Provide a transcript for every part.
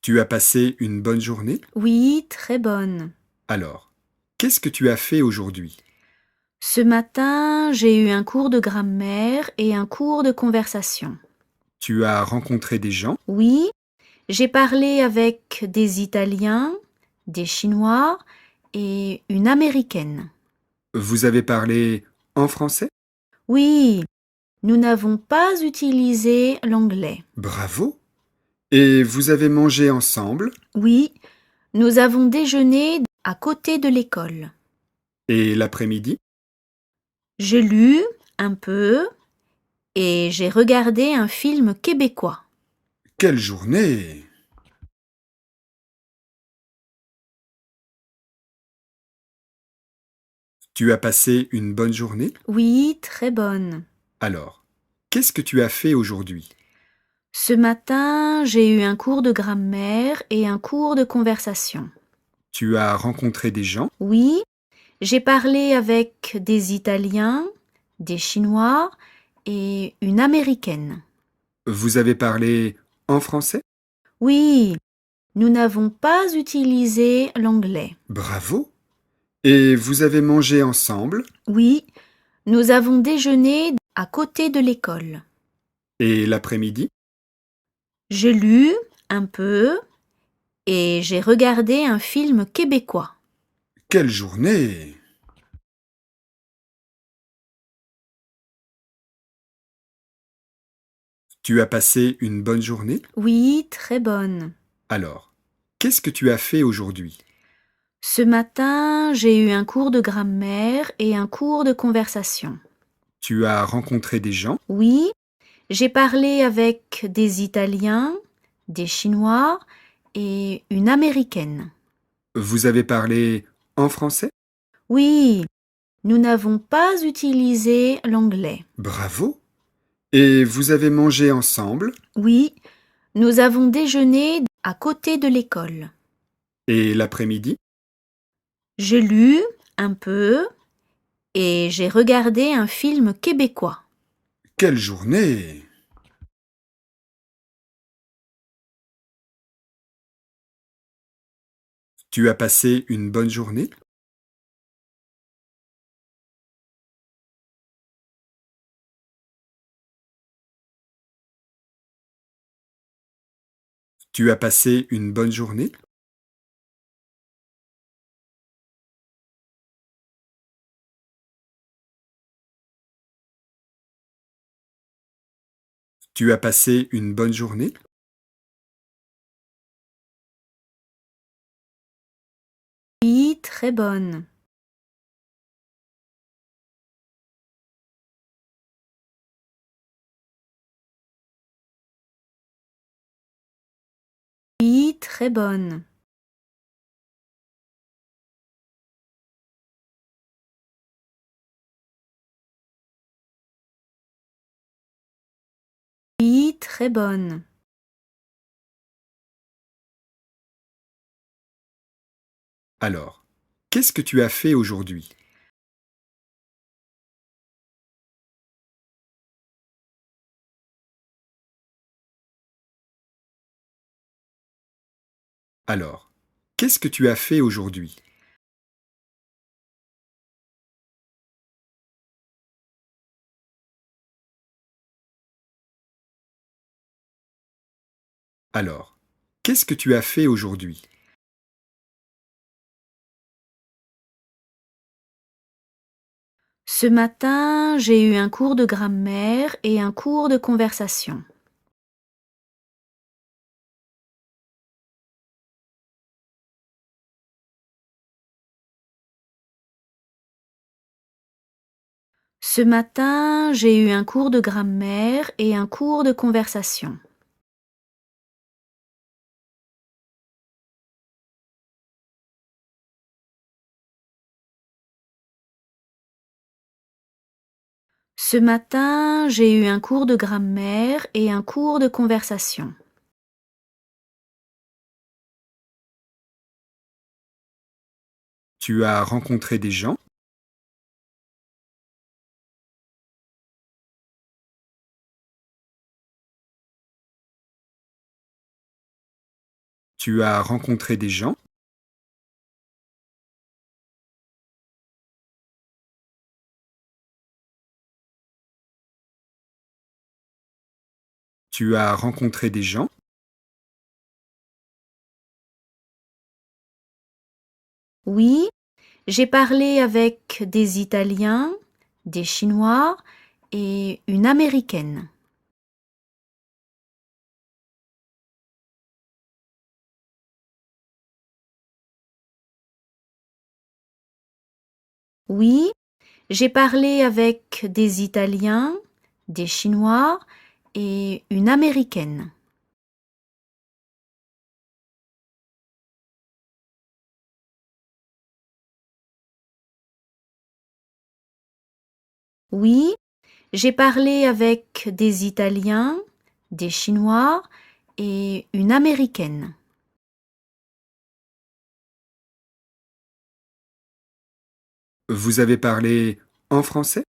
Tu as passé une bonne journée? Oui, très bonne. Alors, qu'est-ce que tu as fait aujourd'hui? Ce matin, j'ai eu un cours de grammaire et un cours de conversation. Tu as rencontré des gens? Oui, j'ai parlé avec des Italiens, des Chinois et une Américaine. Vous avez parlé en français? Oui, nous n'avons pas utilisé l'anglais. Bravo! Et vous avez mangé ensemble? Oui, nous avons déjeuné à côté de l'école. Et l'après-midi? J'ai lu un peu et j'ai regardé un film québécois. Quelle journée! Tu as passé une bonne journée? Oui, très bonne. Alors, qu'est-ce que tu as fait aujourd'hui? Ce matin, j'ai eu un cours de grammaire et un cours de conversation. Tu as rencontré des gens? Oui, j'ai parlé avec des Italiens, des Chinois et une Américaine. Vous avez parlé en français? Oui, nous n'avons pas utilisé l'anglais. Bravo! Et vous avez mangé ensemble? Oui, nous avons déjeuné à côté de l'école. Et l'après-midi? J'ai lu un peu et j'ai regardé un film québécois. Quelle journée! Tu as passé une bonne journée? Oui, très bonne. Alors, qu'est-ce que tu as fait aujourd'hui? Ce matin, j'ai eu un cours de grammaire et un cours de conversation. Tu as rencontré des gens? Oui, j'ai parlé avec des Italiens, des Chinois et une Américaine. Vous avez parlé en français? Oui, nous n'avons pas utilisé l'anglais. Bravo! Et vous avez mangé ensemble? Oui, nous avons déjeuné à côté de l'école. Et l'après-midi? J'ai lu un peu et j'ai regardé un film québécois. Quelle journée! Tu as passé une bonne journée? Tu as passé une bonne journée? Tu as passé une bonne journée? Oui, très bonne. Oui, très bonne. Oui, très bonne. Alors, qu'est-ce que tu as fait aujourd'hui? Alors, qu'est-ce que tu as fait aujourd'hui? Alors, qu'est-ce que tu as fait aujourd'hui? Ce matin, j'ai eu un cours de grammaire et un cours de conversation. Ce matin, j'ai eu un cours de grammaire et un cours de conversation. Ce matin, j'ai eu un cours de grammaire et un cours de conversation. Tu as rencontré des gens? Tu as rencontré des gens? Tu as rencontré des gens? Oui, j'ai parlé avec des Italiens, des Chinois et une Américaine. Oui, j'ai parlé avec des Italiens, des Chinois et une Américaine. Oui, j'ai parlé avec des Italiens, des Chinois et une Américaine. Vous avez parlé en français?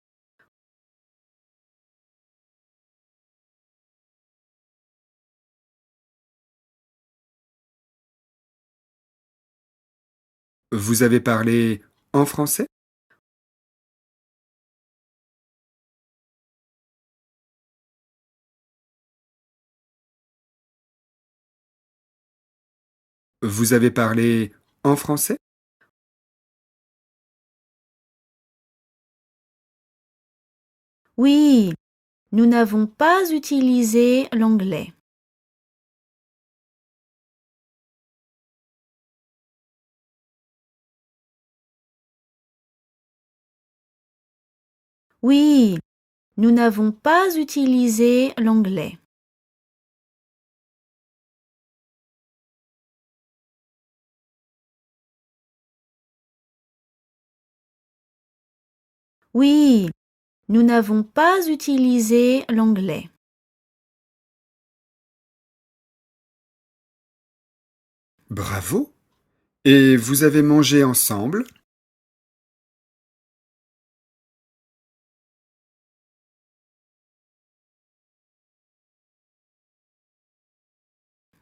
Vous avez parlé en français? Vous avez parlé en français? Oui, nous n'avons pas utilisé l'anglais. Oui, nous n'avons pas utilisé l'anglais. Oui, nous n'avons pas utilisé l'anglais. Bravo! Et vous avez mangé ensemble?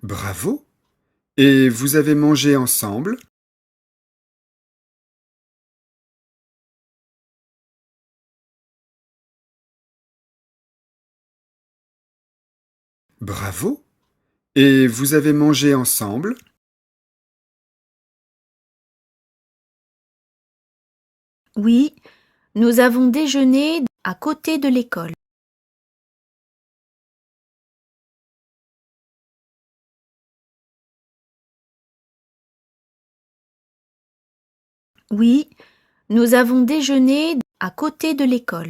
Bravo! Et vous avez mangé ensemble? Bravo! Et vous avez mangé ensemble? Oui, nous avons déjeuné à côté de l'école. Oui, nous avons déjeuné à côté de l'école.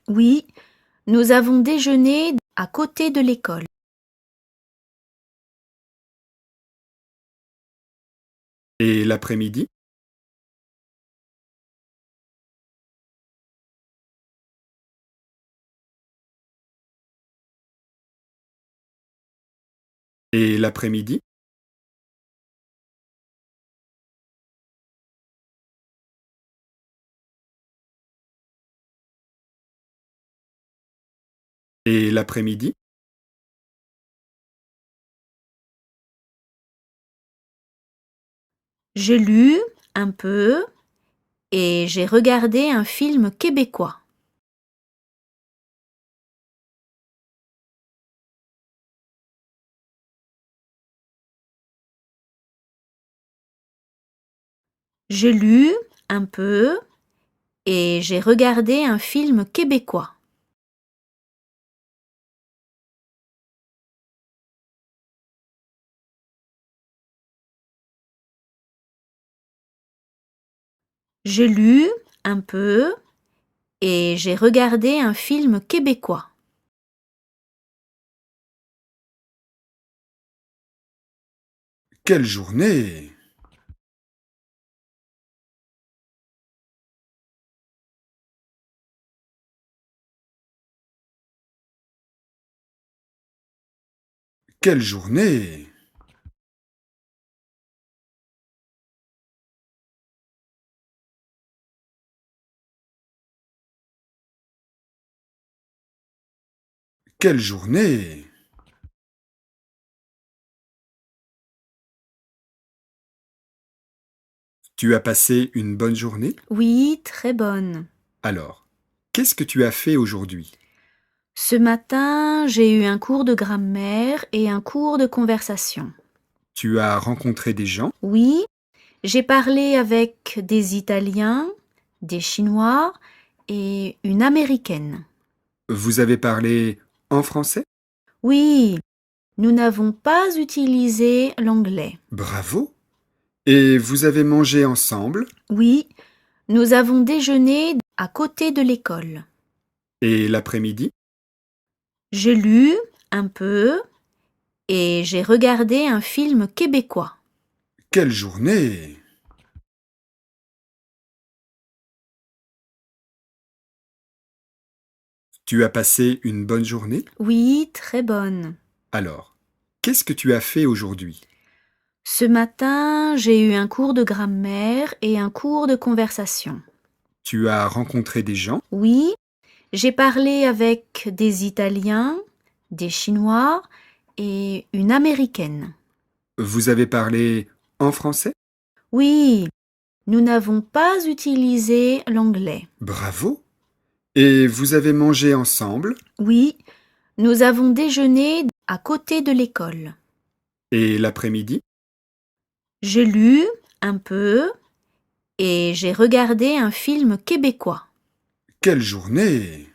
Oui, nous avons déjeuné à côté de l'école. Et l'après-midi? Et l'après-midi? Et l'après-midi? J'ai lu un peu et j'ai regardé un film québécois. J'ai lu un peu et j'ai regardé un film québécois. J'ai lu un peu et j'ai regardé un film québécois. Quelle journée! Quelle journée! Quelle journée! Tu as passé une bonne journée? Oui, très bonne. Alors, qu'est-ce que tu as fait aujourd'hui? Ce matin, j'ai eu un cours de grammaire et un cours de conversation. Tu as rencontré des gens? Oui, j'ai parlé avec des Italiens, des Chinois et une Américaine. Vous avez parlé en français? Oui, nous n'avons pas utilisé l'anglais. Bravo! Et vous avez mangé ensemble? Oui, nous avons déjeuné à côté de l'école. Et l'après-midi? J'ai lu un peu et j'ai regardé un film québécois. Quelle journée! Tu as passé une bonne journée? Oui, très bonne. Alors, qu'est-ce que tu as fait aujourd'hui? Ce matin, j'ai eu un cours de grammaire et un cours de conversation. Tu as rencontré des gens? Oui, j'ai parlé avec des Italiens, des Chinois et une Américaine. Vous avez parlé en français? Oui, nous n'avons pas utilisé l'anglais. Bravo! Et vous avez mangé ensemble? Oui, nous avons déjeuné à côté de l'école. Et l'après-midi? J'ai lu un peu et j'ai regardé un film québécois. Quelle journée!